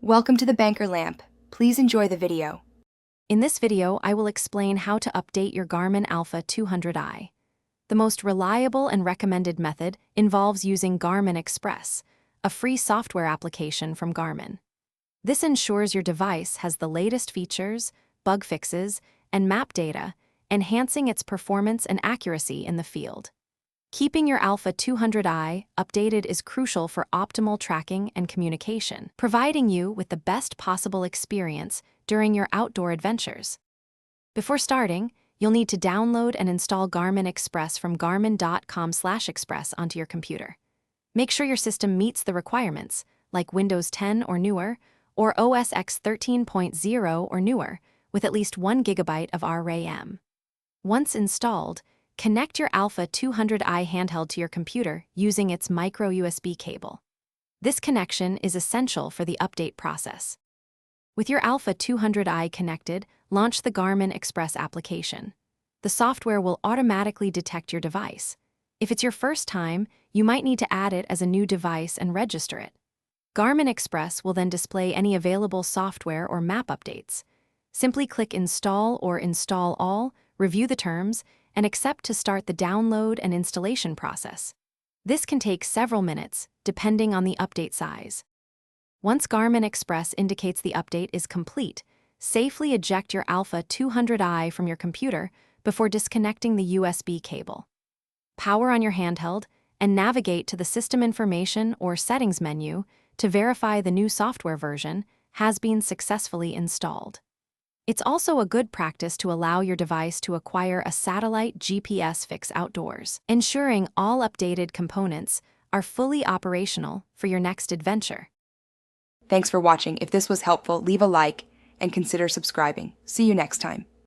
Welcome to the Banker Lamp. Please enjoy the video. In this video, I will explain how to update your Garmin Alpha 200i. The most reliable and recommended method involves using Garmin Express, a free software application from Garmin. This ensures your device has the latest features, bug fixes, and map data, enhancing its performance and accuracy in the field. Keeping your Alpha 200i updated is crucial for optimal tracking and communication, providing you with the best possible experience during your outdoor adventures. Before starting, you'll need to download and install Garmin Express from garmin.com/express onto your computer. Make sure your system meets the requirements, like Windows 10 or newer, or OS X 13.0 or newer, with at least 1 GB of RAM. Once installed, connect your Alpha 200i handheld to your computer using its micro USB cable. This connection is essential for the update process. With your Alpha 200i connected, launch the Garmin Express application. The software will automatically detect your device. If it's your first time, you might need to add it as a new device and register it. Garmin Express will then display any available software or map updates. Simply click Install or Install All, review the terms, and accept to start the download and installation process. This can take several minutes, depending on the update size. Once Garmin Express indicates the update is complete, safely eject your Alpha 200i from your computer before disconnecting the USB cable. Power on your handheld and navigate to the System Information or Settings menu to verify the new software version has been successfully installed. It's also a good practice to allow your device to acquire a satellite GPS fix outdoors, ensuring all updated components are fully operational for your next adventure. Thanks for watching. If this was helpful, leave a like and consider subscribing. See you next time.